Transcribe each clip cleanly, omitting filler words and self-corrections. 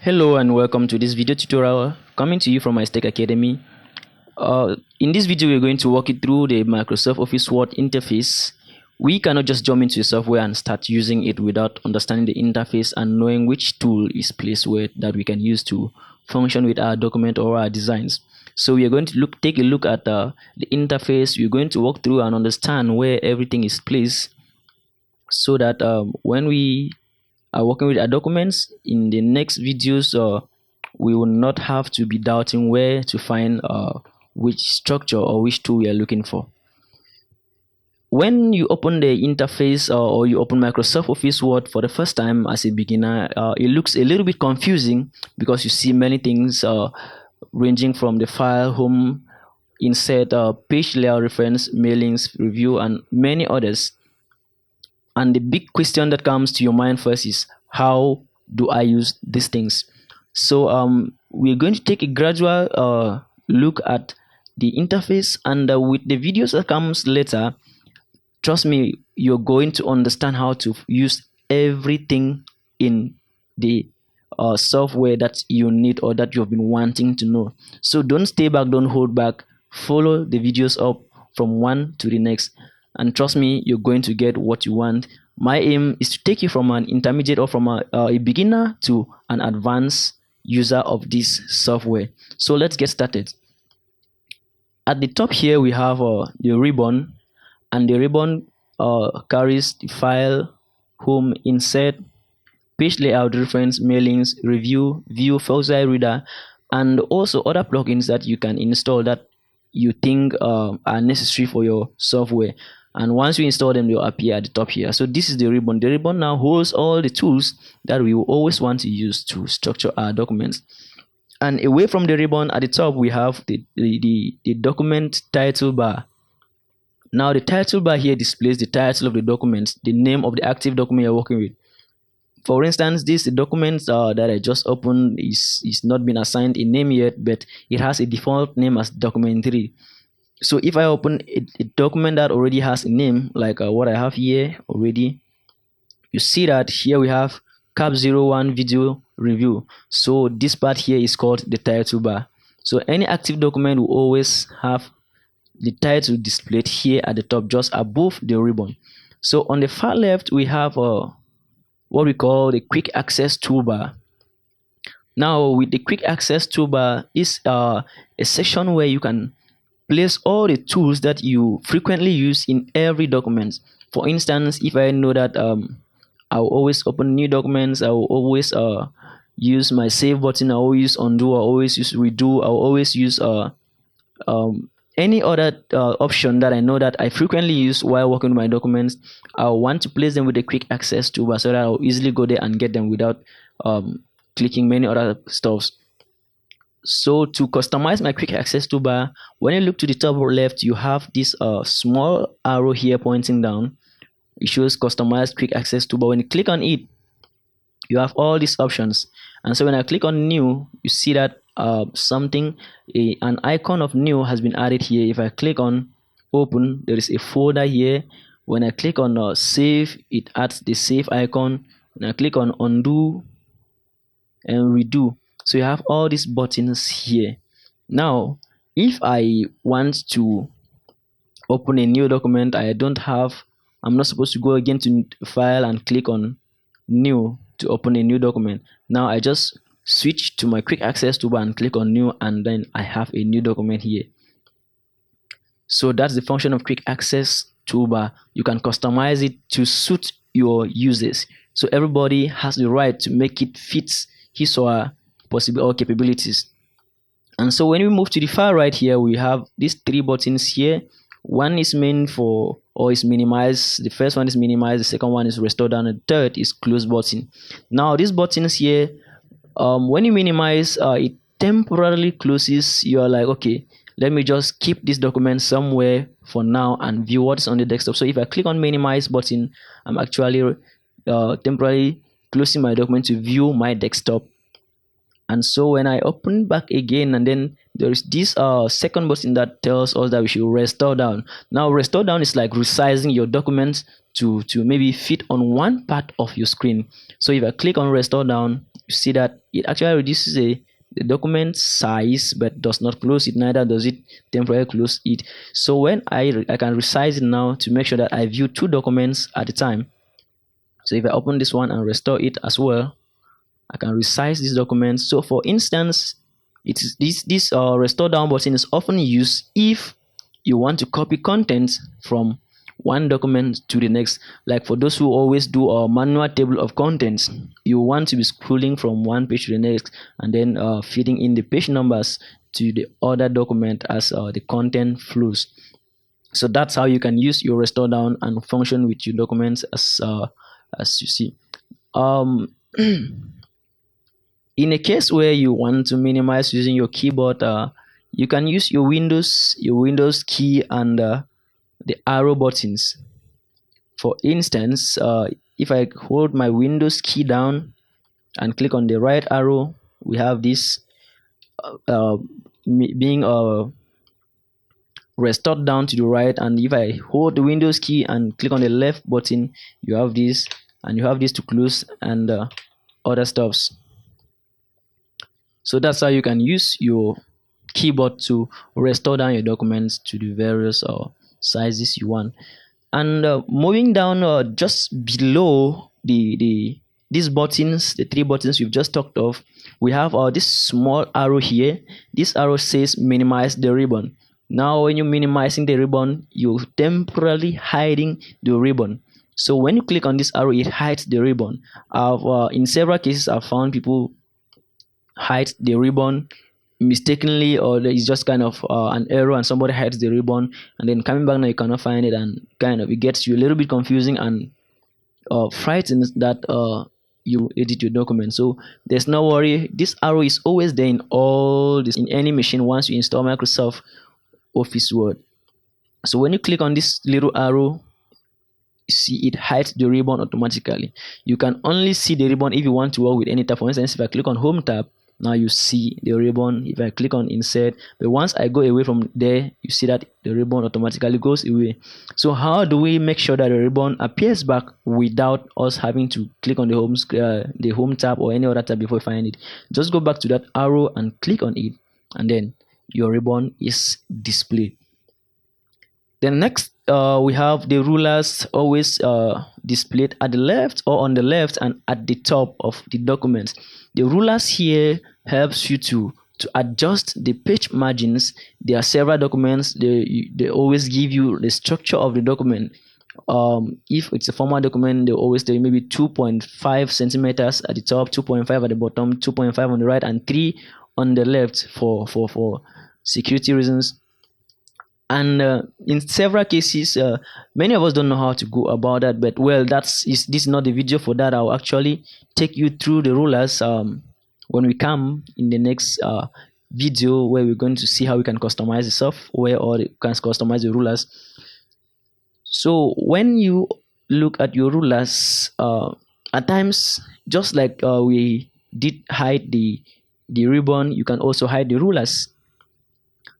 Hello and welcome to this video tutorial coming to you from iStack Academy. In this video, we're going to walk you through the Microsoft Office Word interface. We cannot just jump into the software and start using it without understanding the interface and knowing which tool is placed where that we can use to function with our document or our designs. So we are going to take a look at the interface. We're going to walk through and understand where everything is placed so that when we are working with our documents in the next videos, we will not have to be doubting where to find which structure or which tool we are looking for. When you open the interface or you open Microsoft Office Word for the first time as a beginner, it looks a little bit confusing because you see many things ranging from the file, home, insert, page layout, reference, mailings, review, and many others. And the big question that comes to your mind first is, how do I use these things? So we're going to take a gradual look at the interface, and with the videos that comes later, trust me, you're going to understand how to use everything in the software that you need or that you've been wanting to know. So don't stay back, don't hold back, follow the videos up from one to the next, and trust me, you're going to get what you want. My aim is to take you from an intermediate or from a beginner to an advanced user of this software. So let's get started. At the top here we have the ribbon, and the ribbon carries the file, home, insert, page layout, reference, mailings, review, view, file reader, and also other plugins that you can install that you think are necessary for your software. And once you install them, they'll appear at the top here. So this is the ribbon. The ribbon now holds all the tools that we will always want to use to structure our documents. And away from the ribbon, at the top we have the document title bar. Now the title bar here displays the title of the document, the name of the active document you're working with. For instance, this document that I just opened is not been assigned a name yet, but it has a default name as document 3. So if I open a document that already has a name, like what I have here already, you see that here we have Cap01 video review. So this part here is called the title bar. So any active document will always have the title displayed here at the top, just above the ribbon. So on the far left, we have what we call the quick access toolbar. Now with the quick access toolbar is a section where you can place all the tools that you frequently use in every document. For instance, if I know that I'll always open new documents, I will always use my save button, I will use undo, I always use redo, I will always use any other option that I know that I frequently use while working with my documents, I want to place them with a quick access toolbar so that I'll easily go there and get them without clicking many other stuffs. So to customize my quick access toolbar, when you look to the top left, you have this small arrow here pointing down. It shows customize quick access toolbar. When you click on it, you have all these options. And so when I click on new, you see that an icon of new has been added here. If I click on open, there is a folder here. When I click on save, it adds the save icon. When I click on undo and redo, so you have all these buttons here. Now if I want to open a new document, I'm not supposed to go again to file and click on new to open a new document. Now I just switch to my quick access toolbar and click on new, and then I have a new document here. So that's the function of quick access toolbar. You can customize it to suit your users, so everybody has the right to make it fit his or her possible capabilities. And so when we move to the far right here, we have these 3 buttons here. One is meant for, or is minimize. The first one is minimize, the second one is restore down, and the third is close button. Now these buttons here, when you minimize, it temporarily closes. You are like, okay, let me just keep this document somewhere for now and view what's on the desktop. So if I click on minimize button, I'm actually temporarily closing my document to view my desktop. And so when I open back again, and then there is this second button that tells us that we should restore down. Now restore down is like resizing your document to maybe fit on one part of your screen. So if I click on restore down, you see that it actually reduces the document size but does not close it, neither does it temporarily close it. So when I can resize it now to make sure that I view two documents at a time. So if I open this one and restore it as well, I can resize this document. So for instance, it is this restore down button is often used if you want to copy content from one document to the next. Like for those who always do a manual table of contents, you want to be scrolling from one page to the next and then feeding in the page numbers to the other document as the content flows. So that's how you can use your restore down and function with your documents as you see. Um, in a case where you want to minimize using your keyboard, you can use your Windows key and the arrow buttons. For instance, if I hold my Windows key down and click on the right arrow, we have this being restored down to the right. And if I hold the Windows key and click on the left button, you have this, and you have this to close and other stuffs. So that's how you can use your keyboard to restore down your documents to the various sizes you want. And moving down just below these buttons, the three buttons we've just talked of, we have this small arrow here. This arrow says minimize the ribbon. Now when you're minimizing the ribbon, you're temporarily hiding the ribbon. So when you click on this arrow, it hides the ribbon. In several cases, I've found people hide the ribbon mistakenly, or it's just kind of an error and somebody hides the ribbon, and then coming back now you cannot find it, and kind of it gets you a little bit confusing and frightened that you edit your document. So there's no worry, this arrow is always there in any machine once you install Microsoft Office Word. So when you click on this little arrow, you see it hides the ribbon automatically. You can only see the ribbon if you want to work with any tab. For instance, if I click on Home tab, now you see the ribbon. If I click on Insert, but once I go away from there, you see that the ribbon automatically goes away. So how do we make sure that the ribbon appears back without us having to click on the Home tab or any other tab before we find it? Just go back to that arrow and click on it, and then your ribbon is displayed. Then next, we have the rulers always displayed at the left or on the left and at the top of the document. The rulers here helps you to adjust the page margins. There are several documents, they always give you the structure of the document. If it's a formal document, they always tell you maybe 2.5 centimeters at the top, 2.5 at the bottom, 2.5 on the right, and 3 on the left for security reasons. And in several cases, many of us don't know how to go about that, but well, this is not the video for that. I'll actually take you through the rulers when we come in the next video, where we're going to see how we can customize the software or can customize the rulers. So when you look at your rulers, at times, just like we did hide the ribbon, you can also hide the rulers.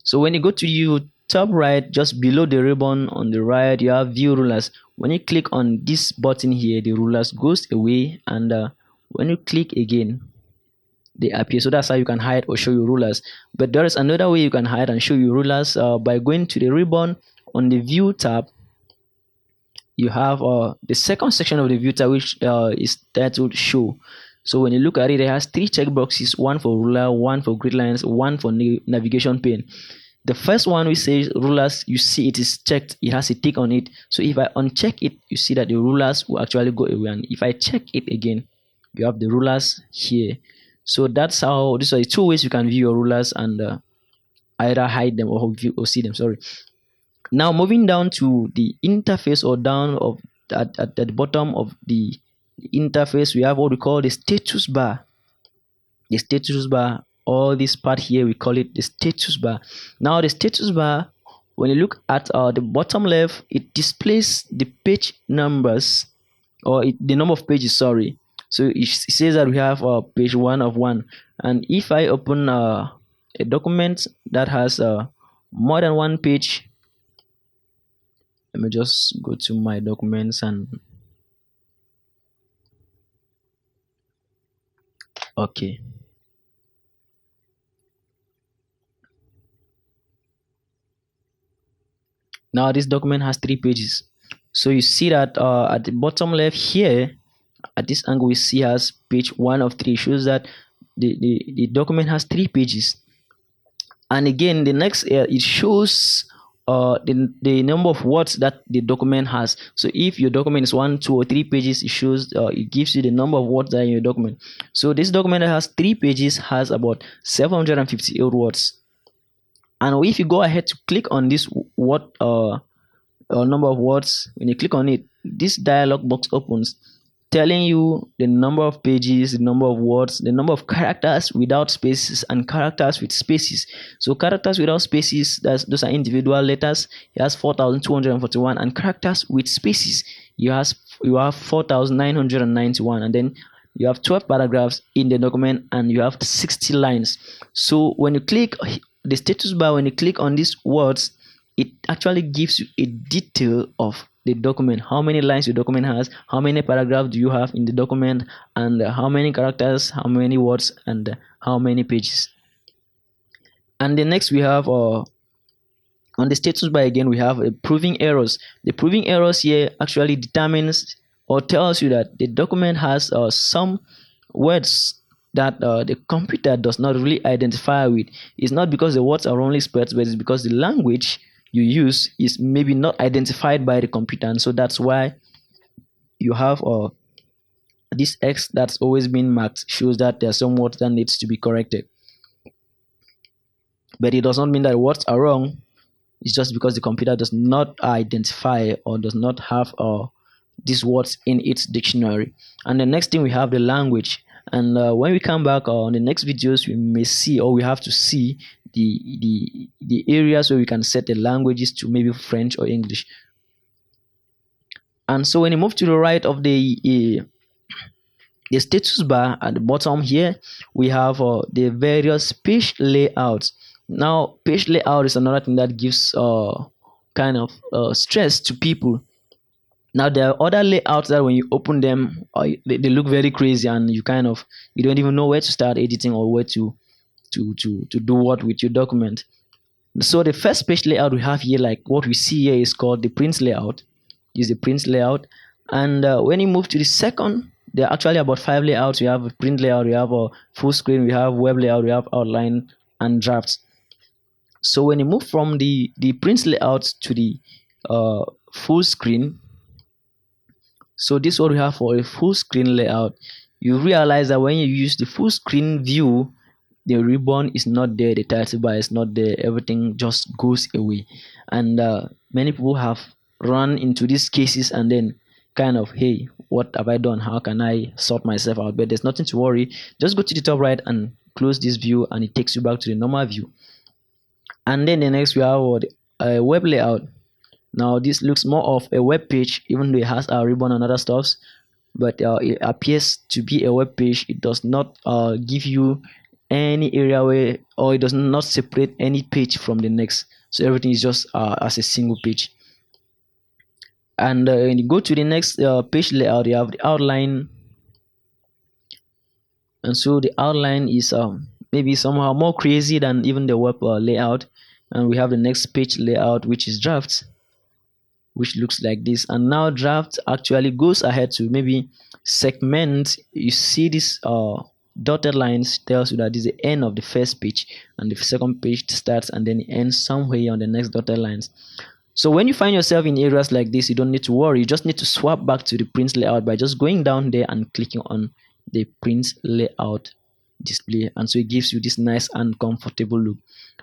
So when you go to your top right, just below the ribbon on the right, you have view rulers. When you click on this button here, the rulers goes away, and when you click again, they appear. So that's how you can hide or show your rulers. But there is another way you can hide and show your rulers by going to the ribbon on the view tab. You have the second section of the view tab, which is titled show. So when you look at it, it has 3 checkboxes: one for ruler, one for grid lines, one for navigation pane. The first one, we say rulers, you see it is checked, it has a tick on it. So if I uncheck it, you see that the rulers will actually go away, and if I check it again, you have the rulers here. So that's how, these are the 2 ways you can view your rulers and either hide them or view or see them. Sorry. Now moving down to the interface, or down of at the bottom of the interface, we have what we call the status bar. The status bar, all this part here, we call it the status bar. Now the status bar, when you look at the bottom left, it displays the page numbers, or the number of pages, sorry. So it says that we have page 1 of 1, And if I open a document that has more than one page, let me just go to my documents and okay. Now this document has 3 pages. So you see that at the bottom left here, at this angle, we see as page 1 of 3 shows that the document has 3 pages. And again, the next it shows the number of words that the document has. So if your document is 1, 2, or 3 pages, it shows it gives you the number of words that are in your document. So this document that has 3 pages has about 758 words. And if you go ahead to click on this word number of words, when you click on it, this dialog box opens, telling you the number of pages, the number of words, the number of characters without spaces, and characters with spaces. So characters without spaces, those are individual letters. It has 4,241, and characters with spaces, you have 4,991, and then you have 12 paragraphs in the document, and you have 60 lines. So when you click the status bar, when you click on these words, it actually gives you a detail of the document, how many lines your document has, how many paragraphs do you have in the document, and how many characters, how many words, and how many pages. And the next we have on the status bar again, we have proving errors. The proving errors here actually determines or tells you that the document has some words that the computer does not really identify with. It's not because the words are wrongly spelled, but it's because the language you use is maybe not identified by the computer, and so that's why you have this X that's always been marked, shows that there are some words that needs to be corrected. But it does not mean that words are wrong. It's just because the computer does not identify or does not have these words in its dictionary. And the next thing, we have the language. And when we come back on the next videos, we may see, or we have to see the areas where we can set the languages to maybe French or English. And so when you move to the right of the status bar at the bottom here, we have the various page layouts. Now page layout is another thing that gives kind of stress to people. Now there are other layouts that when you open them, they look very crazy, and you don't even know where to start editing or where to do what with your document. So the first page layout we have here, like what we see here, is called the print layout. Is the print layout. And when you move to the second, there are actually about 5 layouts. We have a print layout, we have a full screen, we have web layout, we have outline, and drafts. So when you move from the print layout to the full screen, so this is what we have for a full screen layout. You realize that when you use the full screen view, the ribbon is not there, the title bar is not there, everything just goes away. And many people have run into these cases and then kind of, hey, what have I done? How can I sort myself out? But there's nothing to worry. Just go to the top right and close this view, and it takes you back to the normal view. And then the next we have a web layout. Now this looks more of a web page, even though it has a ribbon and other stuffs, but it appears to be a web page. It does not give you any area where, or it does not separate any page from the next. So everything is just as a single page. And when you go to the next page layout, you have the outline. And so the outline is maybe somehow more crazy than even the web layout. And we have the next page layout, which is drafts, which looks like this. And now draft actually goes ahead to maybe segment. You see this dotted lines tells you that this is the end of the first page, and the second page starts and then it ends somewhere on the next dotted lines. So when you find yourself in areas like this, you don't need to worry. You just need to swap back to the print layout by just going down there and clicking on the print layout display, and so it gives you this nice and comfortable look.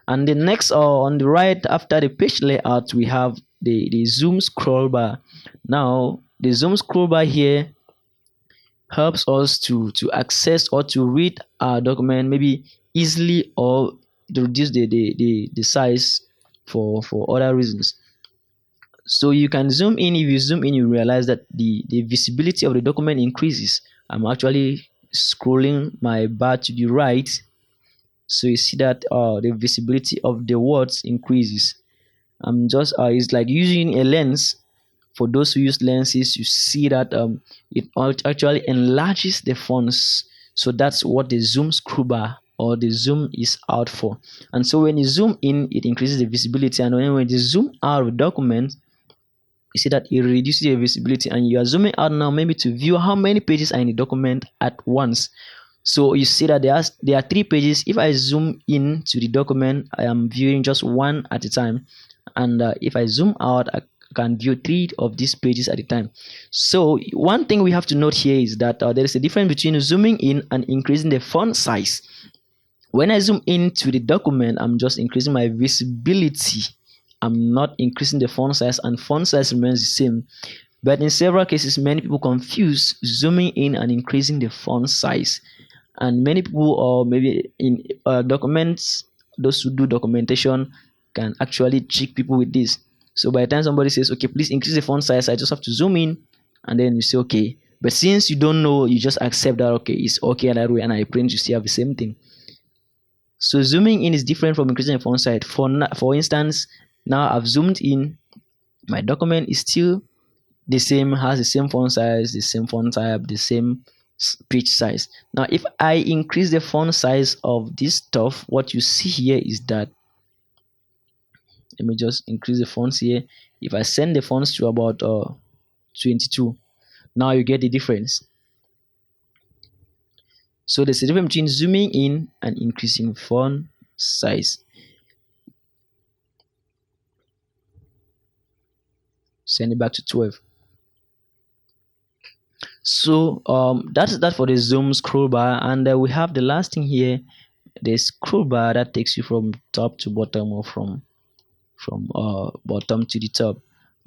And the next on the right after the page layout, we have the zoom scroll bar. Now the zoom scroll bar here helps us to access or to read our document maybe easily, or to reduce the size for other reasons. So you can zoom in. If you zoom in, you realize that the visibility of the document increases. I'm actually scrolling my bar to the right, so you see that the visibility of the words increases. I'm just it's like using a lens. For those who use lenses, you see that it actually enlarges the fonts. So that's what the zoom screw bar or the zoom is out for. And so when you zoom in, it increases the visibility, and when you zoom out of the document, you see that it reduces the visibility, and you are zooming out now maybe to view how many pages are in the document at once. So you see that there are 3 pages. If I zoom in to the document, I am viewing just one at a time, and if I zoom out, I can view 3 of these pages at a time. So one thing we have to note here is that there is a difference between zooming in and increasing the font size. When I zoom into the document, I'm just increasing my visibility. I'm not increasing the font size, and font size remains the same. But in several cases, many people confuse zooming in and increasing the font size. And many people, or maybe in documents, those who do documentation can actually trick people with this. So by the time somebody says, okay, please increase the font size, I just have to zoom in, and then you say, okay. But since you don't know, you just accept that, okay, it's okay that way, and I print, you still have the same thing. So zooming in is different from increasing the font size. For instance, now I've zoomed in, my document is still the same, has the same font size, the same font type, the same page size. Now if I increase the font size of this stuff, what you see here is that, let me just increase the fonts here. If I send the fonts to about 22, now you get the difference. So there's a difference between zooming in and increasing font size. Send it back to 12. So that's that for the zoom scroll bar, and we have the last thing here, the scroll bar that takes you from top to bottom, or from bottom to the top.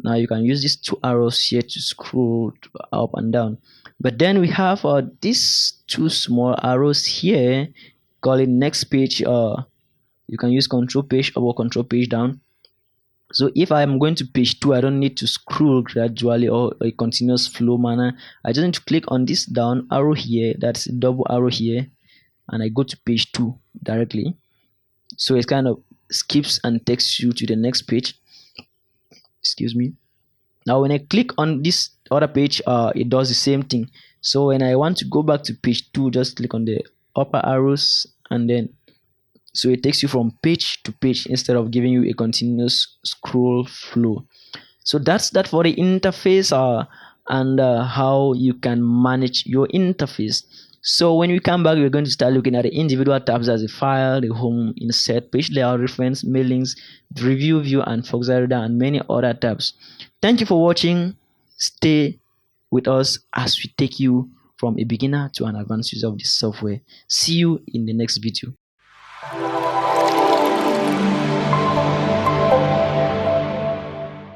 Now you can use these 2 arrows here to scroll up and down. But then we have these 2 small arrows here, call it next page. You can use control page up or control page down. So if I'm going to page 2, I don't need to scroll gradually or a continuous flow manner. I just need to click on this down arrow here, that's a double arrow here, and I go to page 2 directly. So it kind of skips and takes you to the next page. Excuse me. Now when I click on this other page, it does the same thing. So when I want to go back to page 2, just click on the upper arrows, and then so it takes you from page to page instead of giving you a continuous scroll flow. So that's that for the interface and how you can manage your interface. So when we come back, we're going to start looking at the individual tabs as a file, the home, insert, page layout, reference, mailings, review view, and Fox Reader, and many other tabs. Thank you for watching. Stay with us as we take you from a beginner to an advanced user of this software. See you in the next video.